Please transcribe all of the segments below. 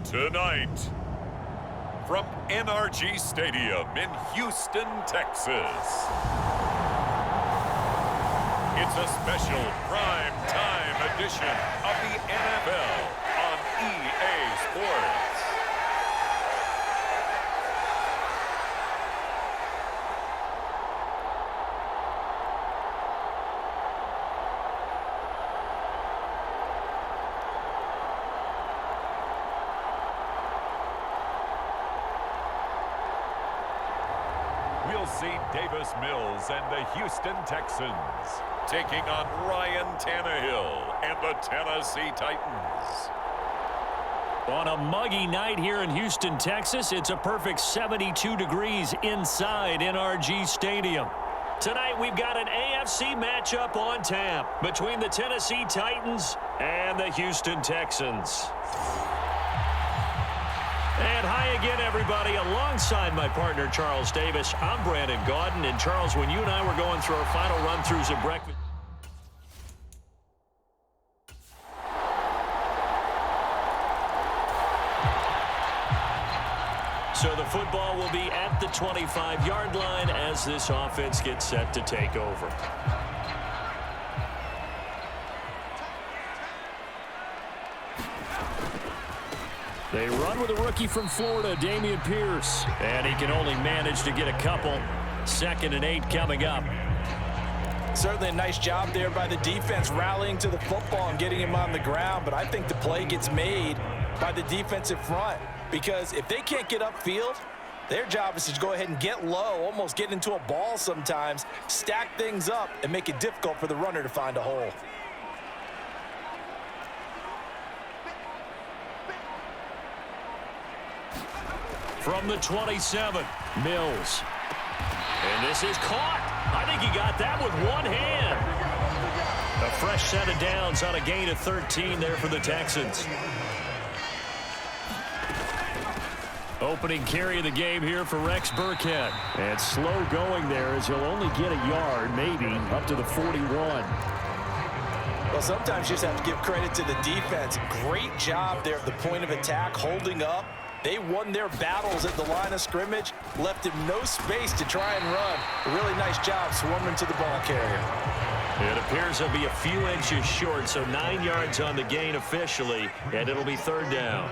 Tonight, from NRG Stadium in Houston, Texas, it's a special prime time edition of the NFL on EA Sports. We'll see Davis Mills and the Houston Texans taking on Ryan Tannehill and the Tennessee Titans. On a muggy night here in Houston, Texas, it's a perfect 72 degrees inside NRG Stadium. Tonight, we've got an AFC matchup on tap between the Tennessee Titans and the Houston Texans. And hi again, everybody. Alongside my partner, Charles Davis, I'm Brandon Gaudin. And Charles, when you and I were going through our final run-throughs of breakfast, so the football will be at the 25-yard line as this offense gets set to take over. They run with a rookie from Florida, Dameon Pierce. And he can only manage to get a couple. 2nd and 8 coming up. Certainly a nice job there by the defense rallying to the football and getting him on the ground. But I think the play gets made by the defensive front. Because if they can't get upfield, their job is to go ahead and get low, almost get into a ball sometimes, stack things up, and make it difficult for the runner to find a hole. From the 27, Mills. And this is caught. I think he got that with one hand. A fresh set of downs on a gain of 13 there for the Texans. Opening carry of the game here for Rex Burkhead. And slow going there as he'll only get a yard, maybe, up to the 41. Well, sometimes you just have to give credit to the defense. Great job there at the point of attack, holding up. They won their battles at the line of scrimmage, left him no space to try and run. A really nice job swarming to the ball carrier. It appears he'll be a few inches short, so 9 yards on the gain officially, and it'll be 3rd down.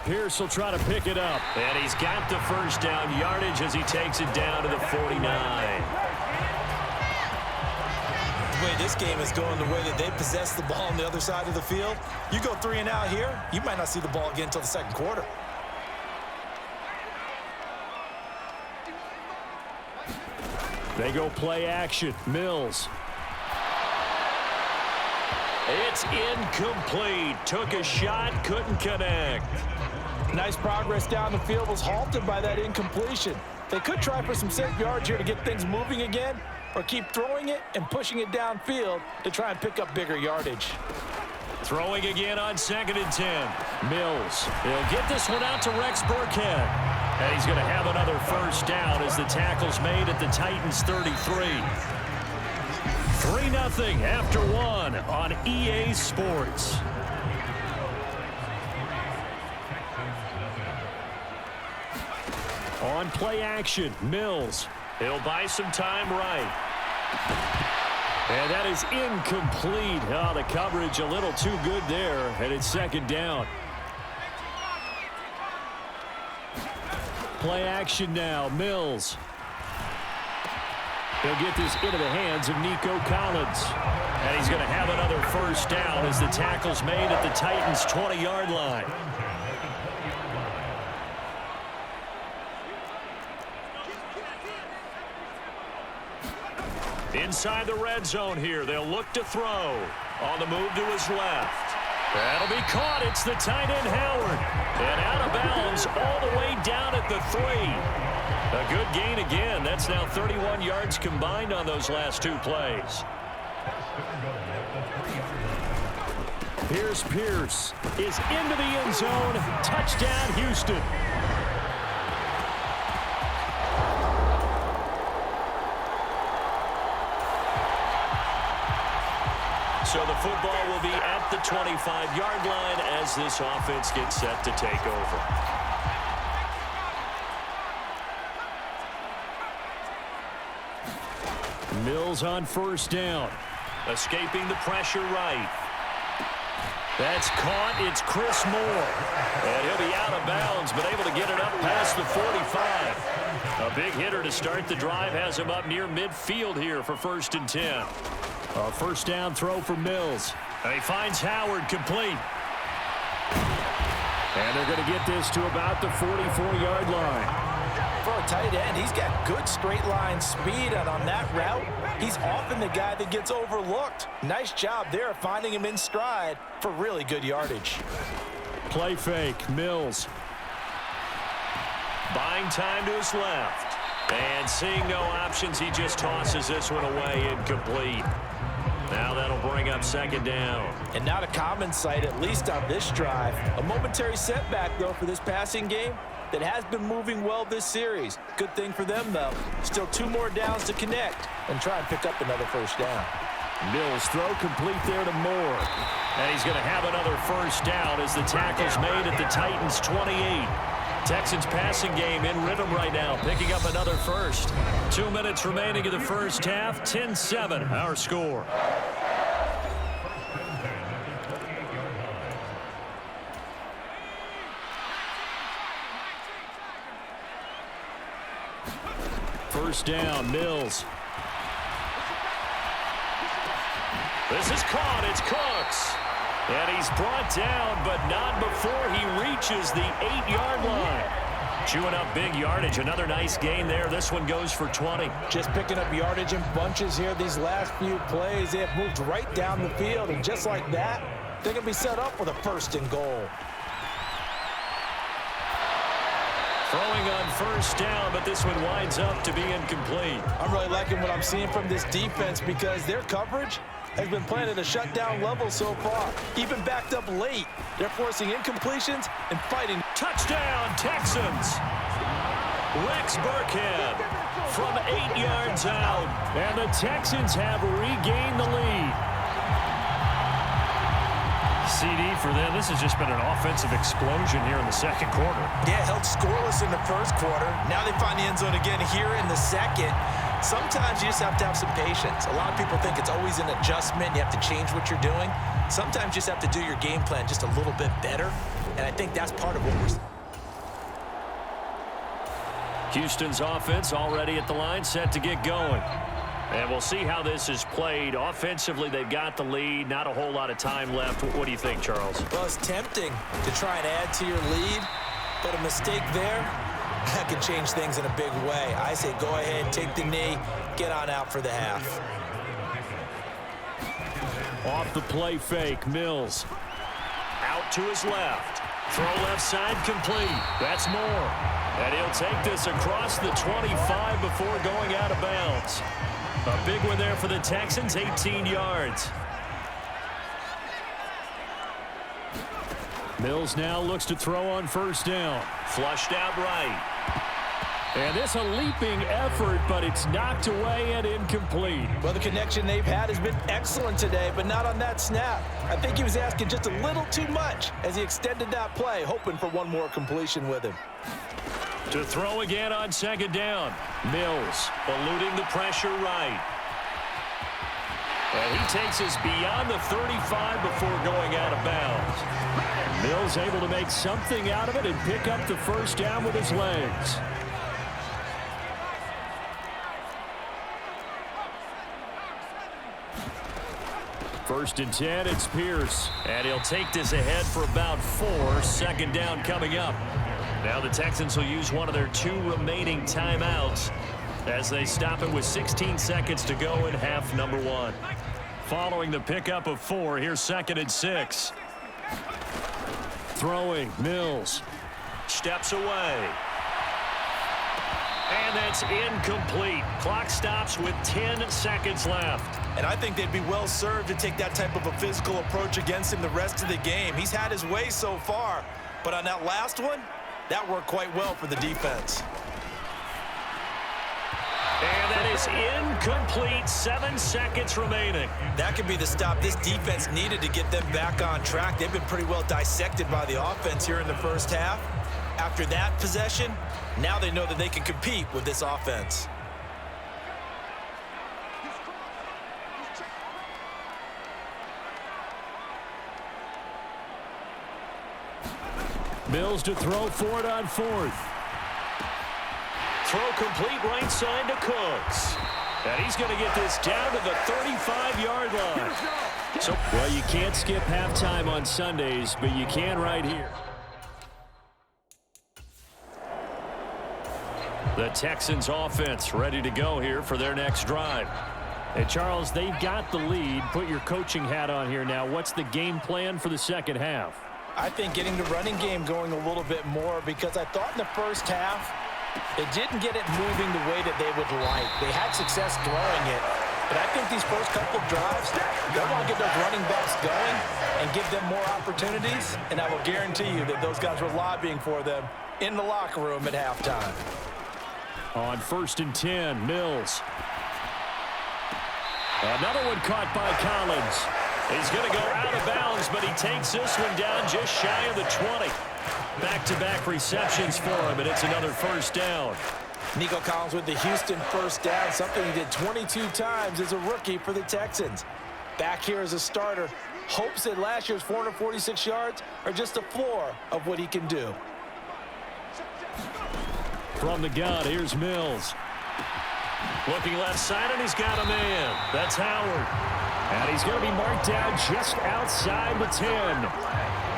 Pierce will try to pick it up. And he's got the first down yardage as he takes it down to the 49. The way this game is going, the way that they possess the ball on the other side of the field, you go 3 and out here, you might not see the ball again until the 2nd quarter. They go play action. Mills. It's incomplete. Took a shot, couldn't connect. Nice progress down the field, was halted by that incompletion. They could try for some safe yards here to get things moving again, or keep throwing it and pushing it downfield to try and pick up bigger yardage. Throwing again on 2nd and 10. Mills. He'll get this one out to Rex Burkhead. And he's going to have another first down as the tackle's made at the Titans' 33. 3-0 after 1 on EA Sports. On play action, Mills. He'll buy some time right. And that is incomplete. Oh, the coverage a little too good there, and it's 2nd down. Play action now, Mills. He'll get this into the hands of Nico Collins. And he's going to have another first down as the tackle's made at the Titans' 20-yard line. Inside the red zone here, they'll look to throw. On the move to his left. That'll be caught. It's the tight end, Howard. And out of bounds all the way down at the 3. A good gain again. That's now 31 yards combined on those last 2 plays. Here's Pierce is into the end zone. Touchdown, Houston. So the football will be at the 25-yard line as this offense gets set to take over. Mills on first down. Escaping the pressure right. That's caught. It's Chris Moore. And he'll be out of bounds, but able to get it up past the 45. A big hitter to start the drive has him up near midfield here for 1st and 10. A first down throw for Mills. And he finds Howard complete. And they're going to get this to about the 44-yard line. For a tight end, he's got good straight line speed, and on that route, he's often the guy that gets overlooked. Nice job there finding him in stride for really good yardage. Play fake, Mills. Buying time to his left. And seeing no options, he just tosses this one away, incomplete. Now that'll bring up 2nd down. And not a common sight, at least on this drive. A momentary setback, though, for this passing game that has been moving well this series. Good thing for them, though. Still 2 more downs to connect and try and pick up another first down. Mills throw complete there to Moore. And he's going to have another first down as the tackle's made at the Titans' 28. Texans passing game in rhythm right now, picking up another first. 2 minutes remaining in the first half, 10-7, our score. First down, Mills. This is caught. It's Cooks. And he's brought down, but not before he reaches the 8-yard line. Chewing up big yardage. Another nice gain there. This one goes for 20. Just picking up yardage in bunches here these last few plays. They have moved right down the field, and just like that, they're going to be set up with a 1st and goal. Throwing on first down, but this one winds up to be incomplete. I'm really liking what I'm seeing from this defense because their coverage has been playing at a shutdown level so far. Even backed up late, they're forcing incompletions and fighting. Touchdown, Texans! Rex Burkhead from 8 yards out, and the Texans have regained the lead. CD for them. This has just been an offensive explosion here in the 2nd quarter. Yeah, held scoreless in the 1st quarter. Now they find the end zone again here in the 2nd. Sometimes you just have to have some patience. A lot of people think it's always an adjustment. You have to change what you're doing. Sometimes you just have to do your game plan just a little bit better, and I think that's part of what we're seeing. Houston's offense already at the line, set to get going. And we'll see how this is played. Offensively, they've got the lead. Not a whole lot of time left. What do you think, Charles? Well, it's tempting to try and add to your lead, but a mistake there, that can change things in a big way. I say go ahead, take the knee, get on out for the half. Off the play fake, Mills. Out to his left. Throw left side complete. That's Moore. And he'll take this across the 25 before going out of bounds. A big one there for the Texans, 18 yards. Mills now looks to throw on first down. Flushed out right. And this a leaping effort, but it's knocked away and incomplete. Well, the connection they've had has been excellent today, but not on that snap. I think he was asking just a little too much as he extended that play, hoping for one more completion with him. To throw again on 2nd down. Mills eluding the pressure right. And he takes us beyond the 35 before going out of bounds. Mills able to make something out of it and pick up the first down with his legs. First and 10, it's Pierce. And he'll take this ahead for about 4. 2nd down coming up. Now the Texans will use one of their 2 remaining timeouts. as they stop it with 16 seconds to go in half number one. Following the pickup of 4, here's 2nd and 6. Throwing, Mills. Steps away. And that's incomplete. Clock stops with 10 seconds left. And I think they'd be well served to take that type of a physical approach against him the rest of the game. He's had his way so far, but on that last one, that worked quite well for the defense. And that is incomplete. 7 seconds remaining. That could be the stop this defense needed to get them back on track. They've been pretty well dissected by the offense here in the first half. After that possession, now they know that they can compete with this offense. Mills to throw for it on 4th. Throw complete right side to Cooks. And he's going to get this down to the 35-yard line. So, well, you can't skip halftime on Sundays, but you can right here. The Texans offense ready to go here for their next drive. Hey, Charles, they've got the lead. Put your coaching hat on here now. What's the game plan for the second half? I think getting the running game going a little bit more, because I thought in the first half they didn't get it moving the way that they would like. They had success throwing it, but I think these first couple of drives, they want to get those running backs going and give them more opportunities, and I will guarantee you that those guys were lobbying for them in the locker room at halftime. On 1st and 10, Mills. Another one caught by Collins. He's going to go out of bounds, but he takes this one down just shy of the 20. Back-to-back receptions for him, and it's another first down. Nico Collins with the Houston first down, something he did 22 times as a rookie for the Texans. Back here as a starter, hopes that last year's 446 yards are just a floor of what he can do. From the gun, here's Mills. Looking left side, and he's got a man. That's Howard. And he's going to be marked down just outside the 10.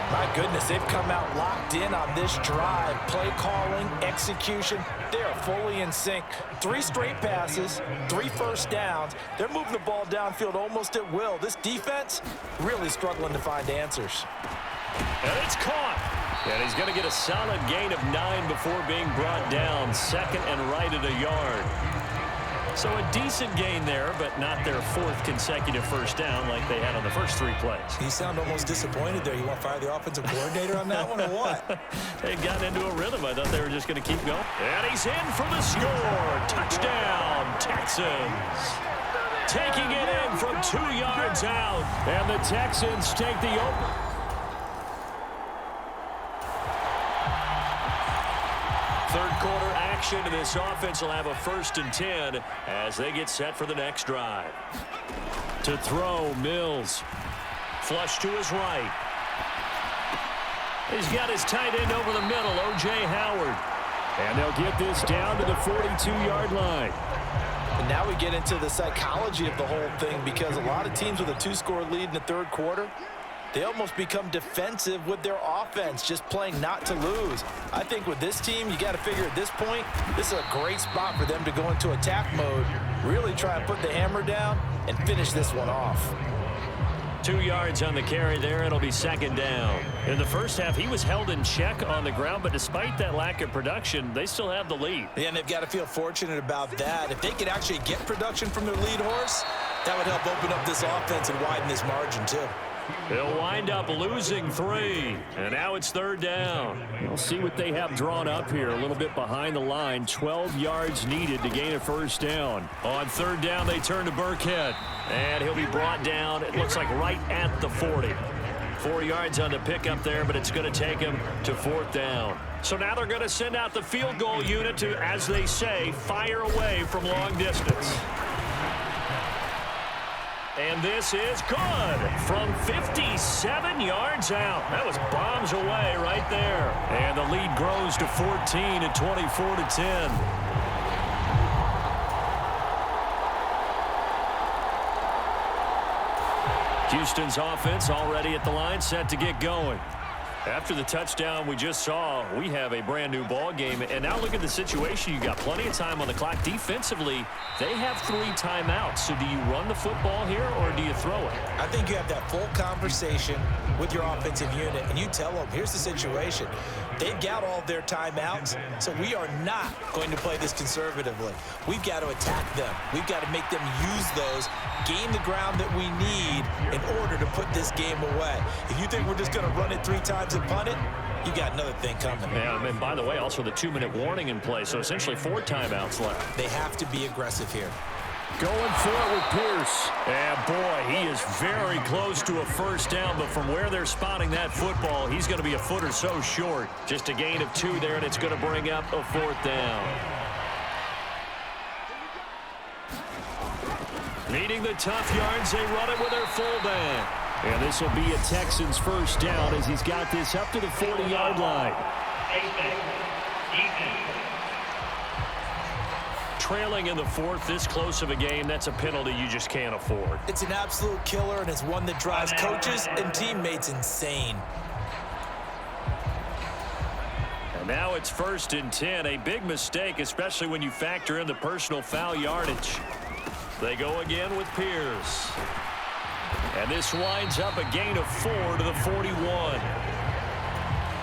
My goodness, they've come out locked in on this drive. Play calling, execution, they are fully in sync. 3 straight passes, 3 first downs. They're moving the ball downfield almost at will. This defense really struggling to find answers. And it's caught. And he's going to get a solid gain of 9 before being brought down. 2nd and right at a yard. So a decent gain there, but not their 4th consecutive first down like they had on the first 3 plays. You sound almost disappointed there. You want to fire the offensive coordinator on that one or what? They got into a rhythm. I thought they were just going to keep going. And he's in for the score. Touchdown, Texans. Taking it in from 2 yards out. And the Texans take the open. Third quarter action, and this offense will have a 1st and 10 as they get set for the next drive. To throw, Mills. Flush to his right. He's got his tight end over the middle, O.J. Howard. And they'll get this down to the 42-yard line. And now we get into the psychology of the whole thing, because a lot of teams with a 2-score lead in the third quarter, they almost become defensive with their offense, just playing not to lose. I think with this team, you got to figure at this point, this is a great spot for them to go into attack mode, really try and put the hammer down and finish this one off. 2 yards on the carry there. It'll be 2nd down. In the first half, he was held in check on the ground, but despite that lack of production, they still have the lead. Yeah, and they've got to feel fortunate about that. If they could actually get production from their lead horse, that would help open up this offense and widen this margin too. They'll wind up losing 3, and now it's 3rd down. We'll see what they have drawn up here, a little bit behind the line. 12 yards needed to gain a first down. On 3rd down, they turn to Burkhead, and he'll be brought down, it looks like right at the 40. 4 yards on the pickup there, but it's going to take him to 4th down. So now they're going to send out the field goal unit to, as they say, fire away from long distance. And this is good from 57 yards out. That was bombs away right there. And the lead grows to 14 at 24-10. Houston's offense already at the line, set to get going. After the touchdown we just saw, we have a brand new ball game. And now look at the situation. You got plenty of time on the clock. Defensively, they have 3 timeouts. So do you run the football here or do you throw it? I think you have that full conversation with your offensive unit, and you tell them, here's the situation. They've got all their timeouts, so we are not going to play this conservatively. We've got to attack them. We've got to make them use those, gain the ground that we need in order to put this game away. If you think we're just going to run it 3 times and punt it, you got another thing coming. Yeah, and by the way, also the 2-minute warning in play, so essentially 4 timeouts left. They have to be aggressive here. Going for it with Pierce. And boy, he is very close to a first down, but from where they're spotting that football, he's going to be a foot or so short. Just a gain of 2 there, and it's going to bring up a 4th down. Needing the tough yards, they run it with their fullback. And this will be a Texans first down as he's got this up to the 40-yard line. Trailing in the 4th, this close of a game, that's a penalty you just can't afford. It's an absolute killer, and it's one that drives coaches and teammates insane. And now it's 1st and 10, a big mistake, especially when you factor in the personal foul yardage. They go again with Pierce. And this winds up a gain of 4 to the 41.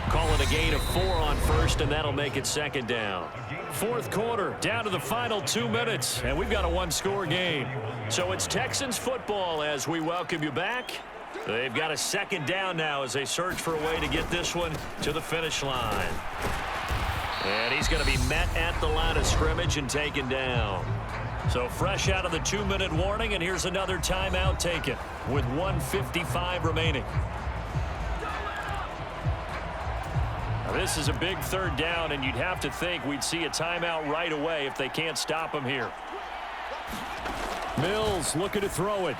Call it a gain of 4 on 1st, and that'll make it 2nd down. 4th quarter, down to the final 2 minutes, and we've got a 1-score game. So it's Texans football as we welcome you back. They've got a 2nd down now as they search for a way to get this one to the finish line. And he's going to be met at the line of scrimmage and taken down. So fresh out of the 2-minute warning, and here's another timeout taken with 1:55 remaining. Now this is a big 3rd down, and you'd have to think we'd see a timeout right away if they can't stop him here. Mills looking to throw it.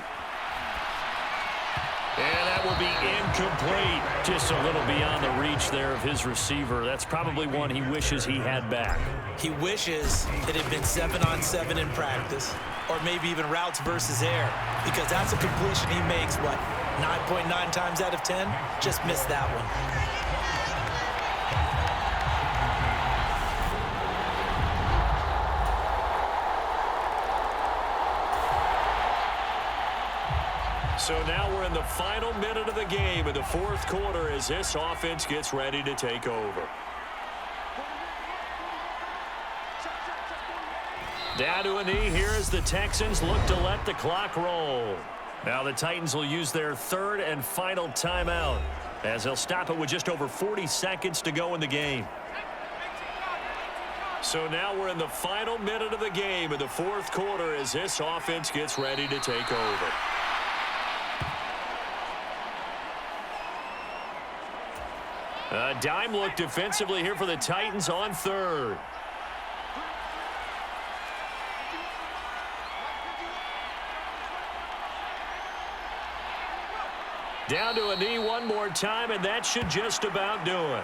And that will be incomplete. Just a little beyond the reach there of his receiver. That's probably one he wishes he had back. He wishes it had been 7-on-7 in practice, or maybe even routes versus air, because that's a completion he makes, what, 9.9 times out of 10? Just missed that one. So now we're in the final minute of the game in the 4th quarter as this offense gets ready to take over. Down to a knee here as the Texans look to let the clock roll. Now the Titans will use their 3rd and final timeout as they'll stop it with just over 40 seconds to go in the game. So now we're in the final minute of the game in the 4th quarter as this offense gets ready to take over. A dime look defensively here for the Titans on 3rd. Down to a knee one more time, and that should just about do it.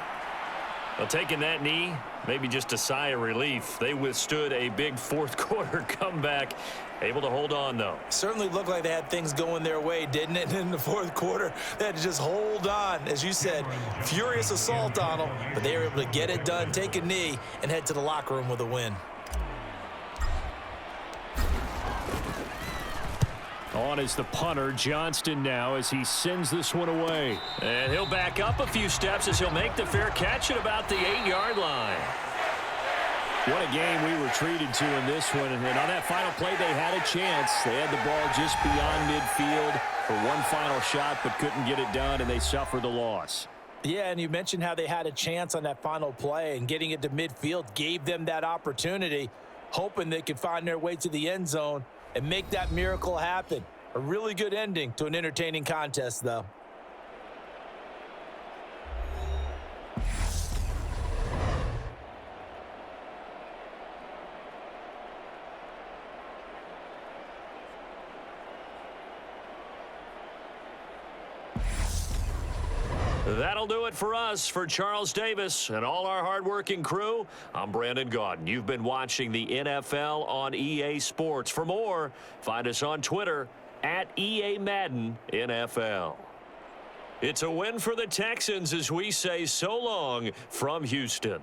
Well, taking that knee, maybe just a sigh of relief. They withstood a big 4th quarter comeback. Able to hold on, though. Certainly looked like they had things going their way, didn't it? In the 4th quarter, they had to just hold on. As you said, furious assault on them, but they were able to get it done, take a knee, and head to the locker room with a win. On is the punter, Johnston now, as he sends this one away. And he'll back up a few steps as he'll make the fair catch at about the 8-yard line. What a game we were treated to in this one. And on that final play, they had a chance. They had the ball just beyond midfield for one final shot, but couldn't get it done, and they suffered the loss. Yeah, and you mentioned how they had a chance on that final play, and getting it to midfield gave them that opportunity, hoping they could find their way to the end zone and make that miracle happen. A really good ending to an entertaining contest, though. That'll do it for us. For Charles Davis and all our hardworking crew, I'm Brandon Gaudin. You've been watching the NFL on EA Sports. For more, find us on Twitter @EA Madden NFL. It's a win for the Texans as we say so long from Houston.